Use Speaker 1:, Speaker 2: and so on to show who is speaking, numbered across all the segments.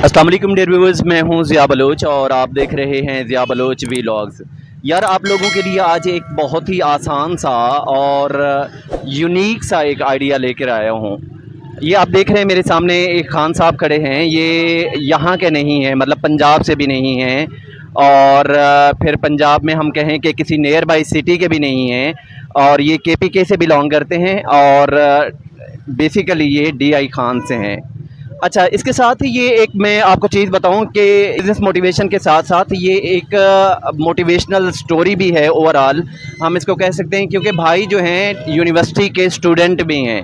Speaker 1: अस्सलाम वालेकुम dear viewers, मैं हूं ज़िया बलोच और आप देख रहे हैं ज़िया बलोच व्लॉग्स। यार आप लोगों के लिए आज एक बहुत ही आसान सा और यूनिक सा एक आइडिया लेकर आया हूं। ये आप देख रहे हैं मेरे सामने एक खान साहब खड़े हैं। ये यहाँ के नहीं हैं, मतलब पंजाब से भी नहीं हैं और फिर पंजाब में हम कहें कि किसी नियर बाई सिटी के भी नहीं हैं और ये केपीके से बिलोंग करते हैं और बेसिकली ये डीआई खान से हैं। अच्छा, इसके साथ ही ये एक मैं आपको चीज़ बताऊं कि बिज़नेस मोटिवेशन के साथ साथ ये एक मोटिवेशनल स्टोरी भी है। ओवरऑल हम इसको कह सकते हैं क्योंकि भाई जो हैं यूनिवर्सिटी के स्टूडेंट भी हैं,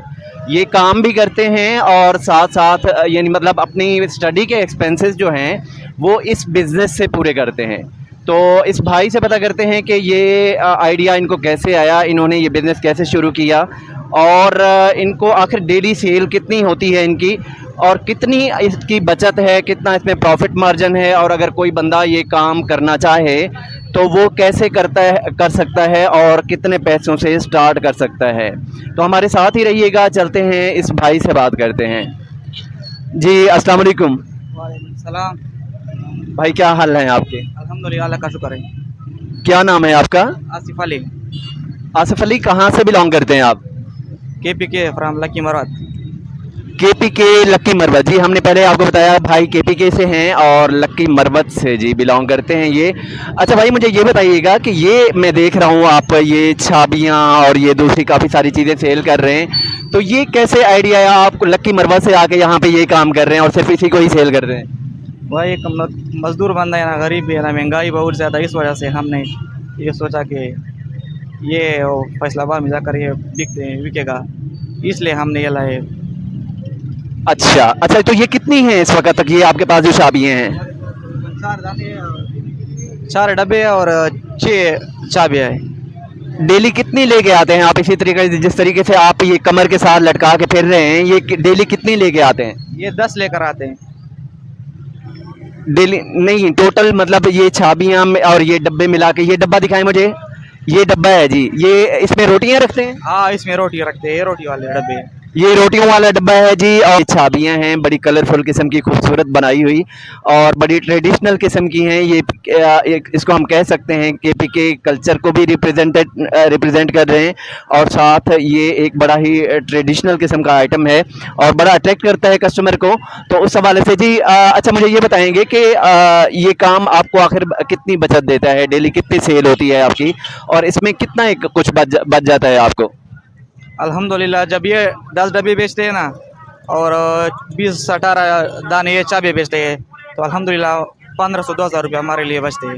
Speaker 1: ये काम भी करते हैं और साथ साथ यानी मतलब अपनी स्टडी के एक्सपेंसेस जो हैं वो इस बिज़नेस से पूरे करते हैं। तो इस भाई से पता करते हैं कि ये आइडिया इनको कैसे आया, इन्होंने ये बिज़नेस कैसे शुरू किया और इनको आखिर डेली सेल कितनी होती है इनकी और कितनी इसकी बचत है, कितना इसमें प्रॉफिट मार्जिन है और अगर कोई बंदा ये काम करना चाहे तो वो कैसे कर सकता है और कितने पैसों से स्टार्ट कर सकता है। तो हमारे साथ ही रहिएगा, चलते हैं इस भाई से बात करते हैं। जी अस्सलाम वालेकुम।
Speaker 2: वालेकुम सलाम।
Speaker 1: भाई क्या हाल है आपके?
Speaker 2: अल्हम्दुलिल्लाह, अल्लाह का शुक्र है।
Speaker 1: क्या नाम है आपका?
Speaker 2: आसिफ अली,
Speaker 1: आसिफ अली। कहाँ से बिलोंग करते हैं आप?
Speaker 2: KPK फ्रॉम लकी मराद।
Speaker 1: केपीके लक्की मरवत। जी हमने पहले आपको बताया भाई केपीके से हैं और लक्की मरवत से जी बिलोंग करते हैं ये। अच्छा भाई मुझे ये बताइएगा कि ये मैं देख रहा हूँ आप ये छाबियाँ और ये दूसरी काफ़ी सारी चीज़ें सेल कर रहे हैं, तो ये कैसे आइडिया आया आपको लक्की मरवत से आके यहाँ पे ये काम कर रहे हैं और सिर्फ इसी को ही सेल कर रहे हैं?
Speaker 2: वही एक मजदूर बंदा है ना, गरीब भी है ना, महंगाई बहुत ज़्यादा, इस वजह से हमने ये सोचा कि ये फैसलाबाद में जाकर ये बिकेगा, इसलिए हमने ये लाए।
Speaker 1: अच्छा अच्छा, तो ये कितनी हैं इस वक्त तक ये आपके पास जो छाबियाँ हैं?
Speaker 2: 4 डब्बे और 6 चाबियाँ है।
Speaker 1: डेली कितनी लेके आते हैं आप? इसी तरीके से जिस तरीके से आप ये कमर के साथ लटका के फिर रहे हैं, ये डेली कितनी लेके आते हैं?
Speaker 2: ये 10 लेकर आते हैं।
Speaker 1: डेली नहीं, टोटल मतलब ये छाबियाँ और ये डब्बे मिला के, ये डब्बा दिखाएं मुझे। ये डब्बा है जी, ये इसमें रोटियां रखते हैं?
Speaker 2: हाँ, इसमें रोटी रखते हैं, ये रोटी वाले डब्बे हैं।
Speaker 1: ये रोटियों वाला डब्बा है जी और छाबियाँ हैं बड़ी कलरफुल किस्म की, खूबसूरत बनाई हुई और बड़ी ट्रेडिशनल किस्म की हैं। ये एक इसको हम कह सकते हैं केपीके कल्चर को भी रिप्रेजेंट कर रहे हैं और साथ ये एक बड़ा ही ट्रेडिशनल किस्म का आइटम है और बड़ा अट्रैक्ट करता है कस्टमर को। तो उस हवाले से जी अच्छा मुझे ये बताएंगे कि ये काम आपको आखिर कितनी बचत देता है, डेली कितनी सेल होती है आपकी और इसमें कितना एक कुछ बच जाता है आपको?
Speaker 2: अल्हम्दुलिल्लाह, जब ये 10 डब्बे बेचते हैं ना और 20-18 दाने ये चाबी बेचते हैं तो अल्हम्दुलिल्लाह 1500-2000 रुपया हमारे लिए बचते हैं।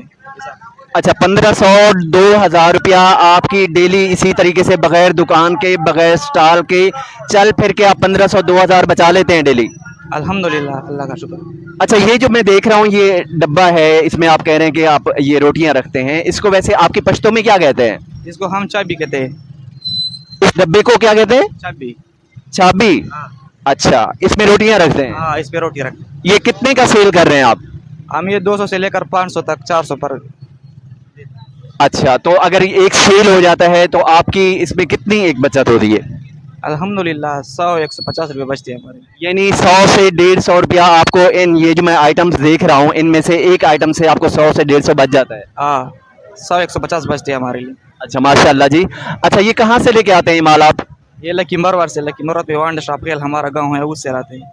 Speaker 1: अच्छा, 1500-2000 रुपया आपकी डेली इसी तरीके से बगैर दुकान के, बगैर स्टॉल के चल फिर के आप 1500-2000 बचा लेते हैं डेली?
Speaker 2: अल्हम्दुलिल्लाह, अल्लाह का शुक्र।
Speaker 1: अच्छा, ये जो मैं देख रहा हूँ ये डब्बा है, इसमें आप कह रहे हैं कि आप ये रोटियां रखते हैं, इसको वैसे आपकी पश्तो में क्या कहते हैं?
Speaker 2: इसको हम चाबी कहते हैं।
Speaker 1: इस डब्बे को क्या कहते हैं?
Speaker 2: चाबी।
Speaker 1: चाबी।
Speaker 2: हाँ।
Speaker 1: अच्छा, इसमें रोटियां रखते हैं?
Speaker 2: हाँ, इस पे रोटी रखते हैं।
Speaker 1: ये कितने का सेल कर रहे हैं आप?
Speaker 2: हम ये 200 से लेकर 500 तक, 400 पर।
Speaker 1: अच्छा, तो अगर एक सेल हो जाता है तो आपकी इसमें कितनी एक बचत होती है?
Speaker 2: अल्हम्दुलिल्लाह 100-150 रुपये बचते हैं हमारे।
Speaker 1: यानी 100 से 150 रुपया आपको इन ये जो मैं आइटम्स देख रहा हूँ इनमें से एक आइटम से आपको 100 से 150 बच जाता है?
Speaker 2: हाँ, 100-150 बचते हैं हमारे लिए।
Speaker 1: अच्छा माशाल्लाह जी। अच्छा, ये कहाँ से लेके आते हैं ये माल आप?
Speaker 2: ये लकी मरवार से, लकी मरवार पे वांड शॉप रेल हमारा गांव है, उससे लाते हैं।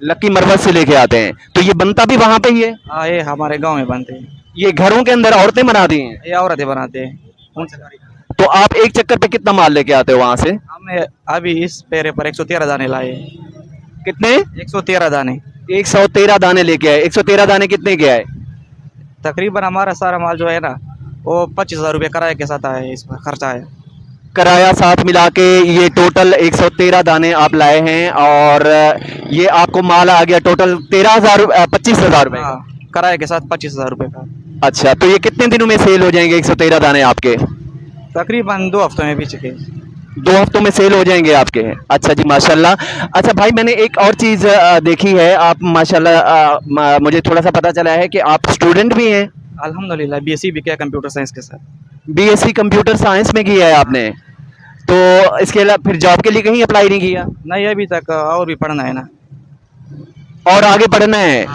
Speaker 1: लक्की मरवत से लेके आते हैं, तो ये बनता भी वहाँ पे ही है?
Speaker 2: हाँ, ये हमारे गांव में बनते हैं।
Speaker 1: ये घरों के अंदर औरतें बनाती हैं?
Speaker 2: ये औरतें बनाते हैं उनसे।
Speaker 1: तो आप एक चक्कर पे कितना माल लेके आते हो वहाँ से?
Speaker 2: हमने अभी इस पेरे पर 113 दाने लाए।
Speaker 1: कितने?
Speaker 2: 113 दाने।
Speaker 1: 113 दाने लेके आए। 113 दाने कितने के आए?
Speaker 2: तकरीबन हमारा सारा माल जो है ना वो 25,000 रुपये किराए के साथ आया है, इसमें खर्चा है।
Speaker 1: किराया साथ मिला के ये टोटल 113 दाने आप लाए हैं और ये आपको माल आ गया टोटल 25,000 रुपये।
Speaker 2: हाँ, किराए के साथ 25,000 रुपये का।
Speaker 1: अच्छा, तो ये कितने दिनों में सेल हो जाएंगे 113 दाने आपके?
Speaker 2: तकरीबन 2 हफ्तों में बेच के।
Speaker 1: 2 हफ्तों में सेल हो जाएंगे आपके? अच्छा जी माशाल्लाह। अच्छा भाई मैंने एक और चीज़ देखी है, आप माशाल्लाह मुझे थोड़ा सा पता चला है कि आप स्टूडेंट भी हैं?
Speaker 2: अल्हम्दुलिल्लाह, BSc भी किया कंप्यूटर साइंस के साथ।
Speaker 1: बीएससी कंप्यूटर साइंस में किया है आपने, तो इसके अलावा फिर जॉब के लिए कहीं अप्लाई नहीं किया?
Speaker 2: नहीं, अभी तक और भी पढ़ना है ना।
Speaker 1: और आगे पढ़ना है।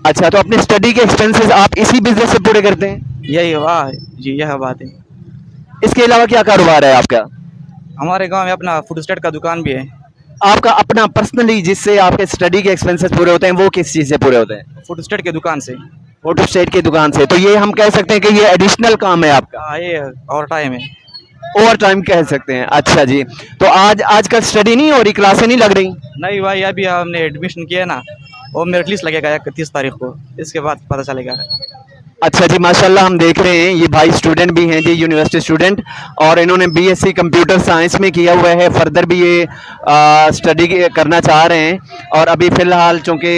Speaker 1: अच्छा, तो अपने स्टडी के एक्सपेंसेस आप इसी बिजनेस से पूरे करते हैं?
Speaker 2: यही वाह जी, यह बात है।
Speaker 1: इसके अलावा क्या कारोबार है आपका?
Speaker 2: हमारे गांव में अपना फूड स्टेट का दुकान भी है।
Speaker 1: आपका अपना पर्सनली जिससे आपके स्टडी के एक्सपेंसेस पूरे होते हैं, वो किस चीज़ से पूरे होते हैं?
Speaker 2: फूड स्टेट के दुकान से।
Speaker 1: फोटो स्टेट की दुकान से। तो ये हम कह सकते हैं कि ये एडिशनल काम है आपका,
Speaker 2: हाँ, ये और टाइम है।
Speaker 1: ओवर टाइम कह सकते हैं। अच्छा जी, तो आज का स्टडी नहीं हो रही, क्लासें नहीं लग रही?
Speaker 2: नहीं भाई, अभी हमने एडमिशन किया ना, वो मेरिट लिस्ट लगेगा 31 तारीख को, इसके बाद पता चलेगा।
Speaker 1: अच्छा जी, माशाल्लाह हम देख रहे हैं ये भाई स्टूडेंट भी हैं जी, यूनिवर्सिटी स्टूडेंट, और इन्होंने बीएससी कंप्यूटर साइंस में किया हुआ है। फर्दर भी ये स्टडी करना चाह रहे हैं, और अभी फ़िलहाल चूँकि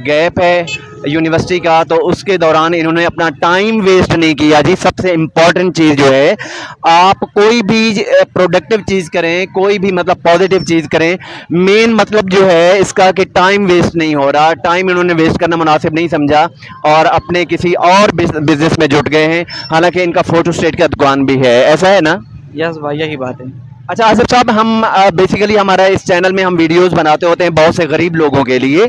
Speaker 1: गैप है यूनिवर्सिटी का, तो उसके दौरान इन्होंने अपना टाइम वेस्ट नहीं किया जी। सबसे इम्पॉर्टेंट चीज़ जो है, आप कोई भी प्रोडक्टिव चीज़ करें, कोई भी मतलब पॉजिटिव चीज़ करें, मेन मतलब जो है इसका कि टाइम वेस्ट नहीं हो रहा। टाइम इन्होंने वेस्ट करना मुनासिब नहीं समझा और अपने किसी और बिजनेस में जुट गए हैं। हालांकि इनका फोटो स्टेट का दुकान भी है, ऐसा है ना?
Speaker 2: यस भाई, यही बात है।
Speaker 1: अच्छा आसिफ साहब, हम बेसिकली हमारा इस चैनल में हम वीडियोस बनाते होते हैं बहुत से गरीब लोगों के लिए,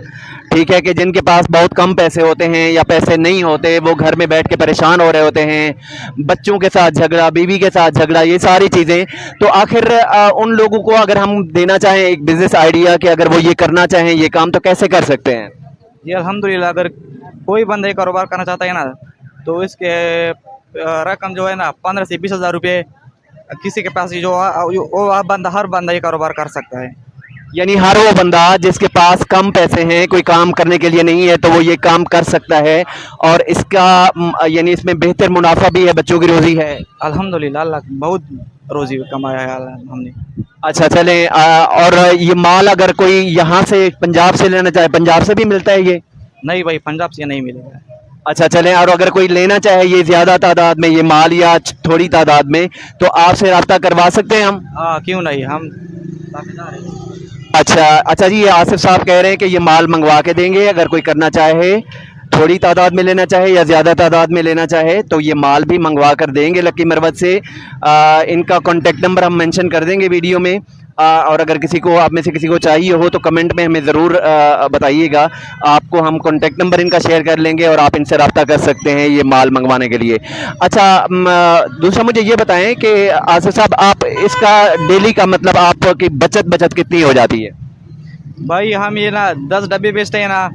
Speaker 1: ठीक है, कि जिनके पास बहुत कम पैसे होते हैं या पैसे नहीं होते, वो घर में बैठ के परेशान हो रहे होते हैं, बच्चों के साथ झगड़ा, बीवी के साथ झगड़ा, ये सारी चीज़ें। तो आखिर उन लोगों को अगर हम देना चाहें एक बिजनेस आइडिया कि अगर वो ये करना चाहें ये काम, तो कैसे कर सकते हैं?
Speaker 2: जी अल्हम्दुलिल्लाह, अगर कोई बंदा ये कारोबार करना चाहता है ना, तो इसके रकम जो है ना 15 से 20 हज़ार रुपये किसी के पास वो बंदा, हर बंदा ये कारोबार कर सकता है।
Speaker 1: यानी हर वो बंदा जिसके पास कम पैसे हैं, कोई काम करने के लिए नहीं है, तो वो ये काम कर सकता है, और इसका यानी इसमें बेहतर मुनाफा भी है, बच्चों की रोजी है।
Speaker 2: अल्हम्दुलिल्लाह, अल्लाह बहुत रोजी कमाया है हमने।
Speaker 1: अच्छा चलें, और ये माल अगर कोई यहाँ से पंजाब से लेना चाहे, पंजाब से भी मिलता है ये?
Speaker 2: नहीं भाई, पंजाब से नहीं मिलेगा।
Speaker 1: अच्छा चलें, और अगर कोई लेना चाहे ये ज़्यादा तादाद में ये माल या थोड़ी तादाद में, तो आपसे रब्ता करवा सकते हैं हम?
Speaker 2: हाँ, क्यों नहीं, हम दावेदार हैं।
Speaker 1: अच्छा जी, ये आसिफ साहब कह रहे हैं कि ये माल मंगवा के देंगे, अगर कोई करना चाहे, थोड़ी तादाद में लेना चाहे या ज़्यादा तादाद में लेना चाहे, तो ये माल भी मंगवा कर देंगे लकी मरवत से। इनका कॉन्टेक्ट नंबर हम मेंशन कर देंगे वीडियो में, और अगर किसी को आप में से किसी को चाहिए हो तो कमेंट में हमें ज़रूर बताइएगा, आपको हम कॉन्टेक्ट नंबर इनका शेयर कर लेंगे और आप इनसे रब्ता कर सकते हैं ये माल मंगवाने के लिए। अच्छा, दूसरा मुझे ये बताएं कि आसिफ साहब, आप इसका डेली का मतलब आपकी बचत कितनी हो जाती है?
Speaker 2: भाई हम ये ना 10 डब्बे बेचते हैं ना,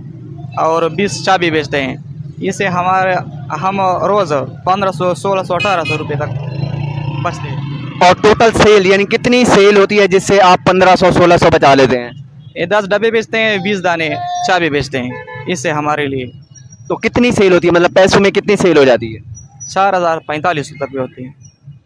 Speaker 2: और 20 चाबी बेचते हैं। इससे हम रोज़ 1500, 1600, 1800 रुपये तक बचते हैं।
Speaker 1: और टोटल सेल यानी कितनी सेल होती है जिससे आप 1500 1600 बचा लेते हैं?
Speaker 2: ये 10 डब्बे बेचते हैं, 20 दाने चाबी बेचते हैं, इससे हमारे लिए।
Speaker 1: तो कितनी सेल होती है, मतलब पैसों में कितनी सेल हो जाती है?
Speaker 2: 4045 तक भी होती है।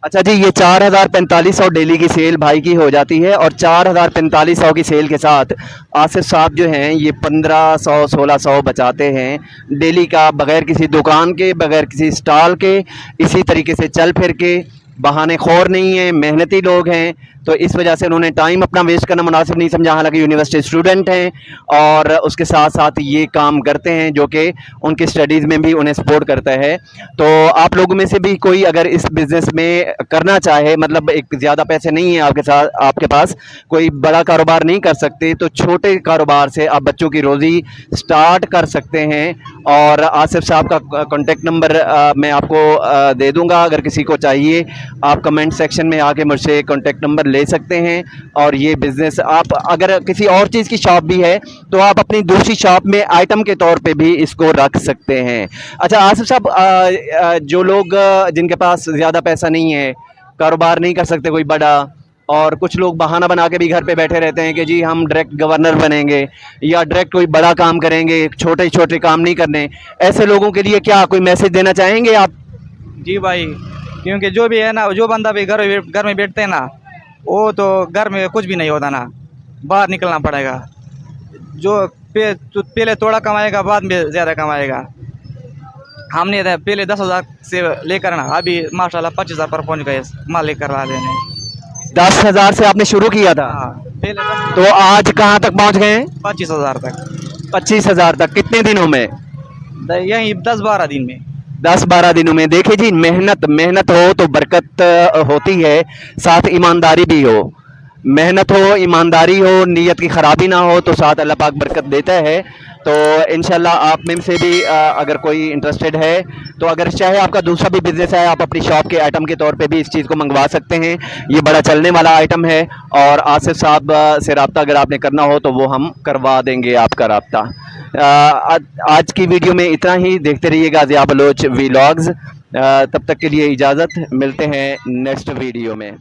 Speaker 1: अच्छा जी, ये 4500 डेली की सेल भाई की हो जाती है, और 4500 की सेल के साथ आसिफ साहब जो हैं ये 1500 1600 बचाते हैं डेली का, बगैर किसी दुकान के, बगैर किसी स्टॉल के, इसी तरीके से चल फिर के। बहाने खोर नहीं है, मेहनती लोग हैं, तो इस वजह से उन्होंने टाइम अपना वेस्ट करना मुनासिब नहीं समझा। हालांकि यूनिवर्सिटी स्टूडेंट हैं और उसके साथ साथ ये काम करते हैं जो कि उनकी स्टडीज़ में भी उन्हें सपोर्ट करता है। तो आप लोगों में से भी कोई अगर इस बिज़नेस में करना चाहे, मतलब एक ज़्यादा पैसे नहीं है आपके पास, कोई बड़ा कारोबार नहीं कर सकते, तो छोटे कारोबार से आप बच्चों की रोज़ी स्टार्ट कर सकते हैं। और आसिफ साहब का कॉन्टेक्ट नंबर मैं आपको दे दूँगा, अगर किसी को चाहिए आप कमेंट सेक्शन में आके मुझसे कॉन्टेक्ट नंबर ले सकते हैं। और ये बिज़नेस आप अगर किसी और चीज़ की शॉप भी है तो आप अपनी दूसरी शॉप में आइटम के तौर पे भी इसको रख सकते हैं। अच्छा आसिफ साहब, जो लोग जिनके पास ज़्यादा पैसा नहीं है, कारोबार नहीं कर सकते कोई बड़ा, और कुछ लोग बहाना बना के भी घर पे बैठे रहते हैं कि जी हम डायरेक्ट गवर्नर बनेंगे या डायरेक्ट कोई बड़ा काम करेंगे, छोटे छोटे काम नहीं करने, ऐसे लोगों के लिए क्या कोई मैसेज देना चाहेंगे आप?
Speaker 2: जी भाई, क्योंकि जो भी है ना, जो बंदा भी घर में बैठते हैं ना, वो तो घर में कुछ भी नहीं होता ना, बाहर निकलना पड़ेगा। जो पहले थोड़ा कमाएगा, बाद में ज़्यादा कमाएगा। हमने पहले 10,000 से लेकर ना अभी माशाल्लाह 25,000 पर पहुंच गए माल लेकर आ देने।
Speaker 1: 10,000 से आपने शुरू किया था?
Speaker 2: हाँ, पहले 10,000
Speaker 1: तो आज कहाँ तक पहुँच गए हैं?
Speaker 2: 25,000 तक।
Speaker 1: 25,000 तक कितने दिनों में?
Speaker 2: यही 10-12 दिन में।
Speaker 1: 10-12 दिनों में। देखिए जी, मेहनत हो तो बरकत होती है, साथ ईमानदारी भी हो। मेहनत हो, ईमानदारी हो, नीयत की ख़राबी ना हो तो साथ अल्लाह पाक बरकत देता है। तो इंशाल्लाह आप में से भी अगर कोई इंटरेस्टेड है तो अगर चाहे आपका दूसरा भी बिज़नेस है, आप अपनी शॉप के आइटम के तौर पे भी इस चीज़ को मंगवा सकते हैं। ये बड़ा चलने वाला आइटम है और आसिफ साहब से रब्ता अगर आपने करना हो तो वो हम करवा देंगे आपका रब्ता। आज की वीडियो में इतना ही। देखते रहिएगा ज़िया बलोच वीलॉग्स। तब तक के लिए इजाज़त, मिलते हैं नेक्स्ट वीडियो में।